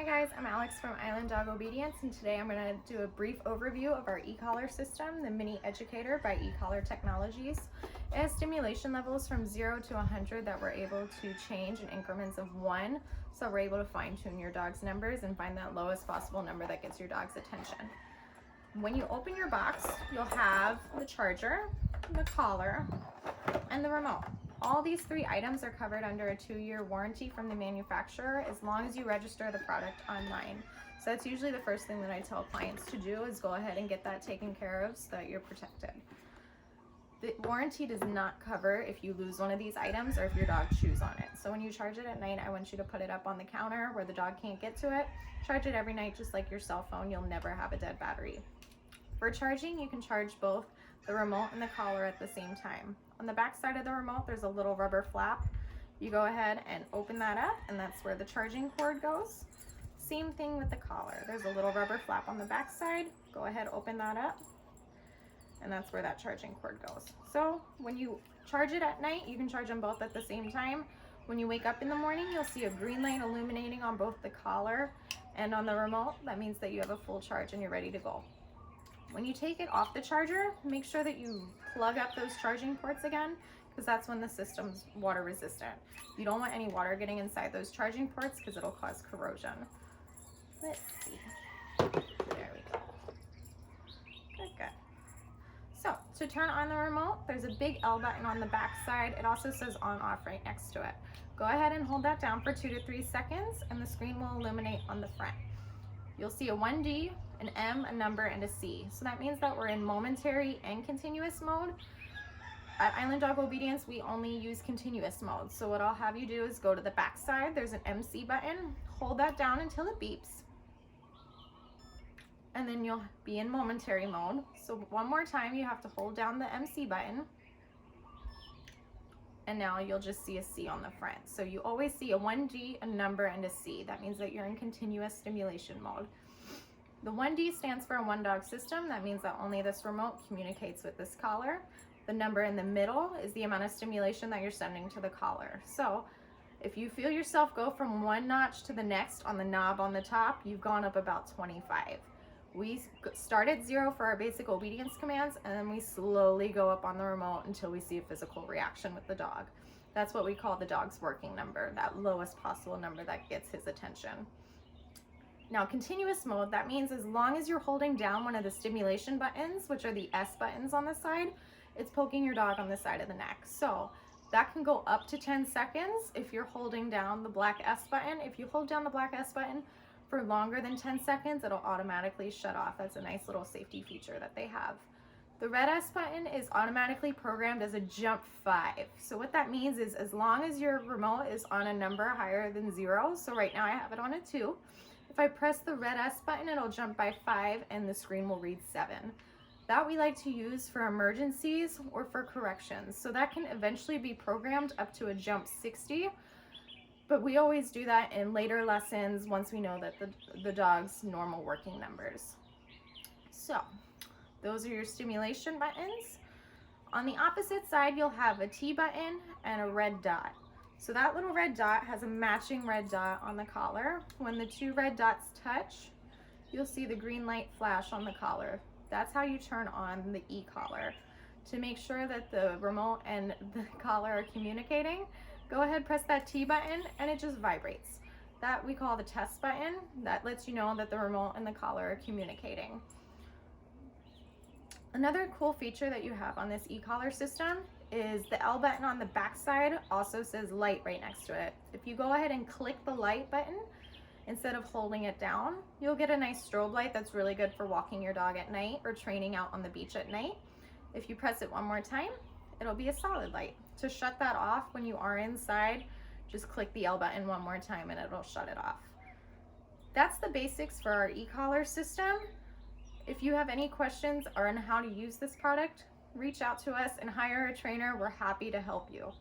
guys, I'm Alex from Island Dog Obedience, and today I'm going to do a brief overview of our e-collar system, the Mini Educator by e-collar Technologies. It has stimulation levels from 0 to 100 that we're able to change in increments of 1, so we're able to fine-tune your dog's numbers and find that lowest possible number that gets your dog's attention. When you open your box, you'll have the charger, the collar, and the remote. All these 3 items are covered under a 2-year warranty from the manufacturer as long as you register the product online. So that's usually the first thing that I tell clients to do, is go ahead and get that taken care of so that you're protected. The warranty does not cover if you lose one of these items or if your dog chews on it. So when you charge it at night, I want you to put it up on the counter where the dog can't get to it. Charge it every night just like your cell phone. You'll never have a dead battery. For charging, you can charge both the remote and the collar at the same time. On the back side of the remote, there's a little rubber flap. You go ahead and open that up, and that's where the charging cord goes. Same thing with the collar. There's a little rubber flap on the back side. Go ahead, open that up, and that's where that charging cord goes. So when you charge it at night, you can charge them both at the same time. When you wake up in the morning, you'll see a green light illuminating on both the collar and on the remote. That means that you have a full charge and you're ready to go. When you take it off the charger, make sure that you plug up those charging ports again, because that's when the system's water resistant. You don't want any water getting inside those charging ports because it'll cause corrosion. Let's see. There we go. Good. So to turn on the remote, there's a big L button on the back side. It also says on off right next to it. Go ahead and hold that down for 2 to 3 seconds and the screen will illuminate on the front. You'll see a 1D, an M, a number, and a C. So that means that we're in momentary and continuous mode. At Island Dog Obedience, we only use continuous mode. So what I'll have you do is go to the back side. There's an MC button. Hold that down until it beeps. And then you'll be in momentary mode. So one more time, you have to hold down the MC button. And now you'll just see a C on the front. So you always see a 1D, a number, and a C. That means that you're in continuous stimulation mode. The 1D stands for a one-dog system. That means that only this remote communicates with this collar. The number in the middle is the amount of stimulation that you're sending to the collar. So if you feel yourself go from one notch to the next on the knob on the top, you've gone up about 25. We start at 0 for our basic obedience commands, and then we slowly go up on the remote until we see a physical reaction with the dog. That's what we call the dog's working number, that lowest possible number that gets his attention. Now, continuous mode, that means as long as you're holding down one of the stimulation buttons, which are the S buttons on the side, it's poking your dog on the side of the neck. So that can go up to 10 seconds if you're holding down the black S button. If you hold down the black S button for longer than 10 seconds, it'll automatically shut off. That's a nice little safety feature that they have. The red S button is automatically programmed as a jump 5. So what that means is as long as your remote is on a number higher than 0, so right now I have it on a 2, if I press the red S button, it'll jump by 5 and the screen will read 7. That we like to use for emergencies or for corrections. So that can eventually be programmed up to a jump 60. But we always do that in later lessons once we know that the dog's normal working numbers. So those are your stimulation buttons. On the opposite side, you'll have a T button and a red dot. So that little red dot has a matching red dot on the collar. When the 2 red dots touch, you'll see the green light flash on the collar. That's how you turn on the e-collar. To make sure that the remote and the collar are communicating, go ahead, press that T button, and it just vibrates. That we call the test button. That lets you know that the remote and the collar are communicating. Another cool feature that you have on this e-collar system is the L button on the back side also says light right next to it. If you go ahead and click the light button instead of holding it down, you'll get a nice strobe light that's really good for walking your dog at night or training out on the beach at night. If you press it one more time, it'll be a solid light. To shut that off when you are inside, just click the L button one more time and it'll shut it off. That's the basics for our e-collar system. If you have any questions on how to use this product, reach out to us and hire a trainer. We're happy to help you.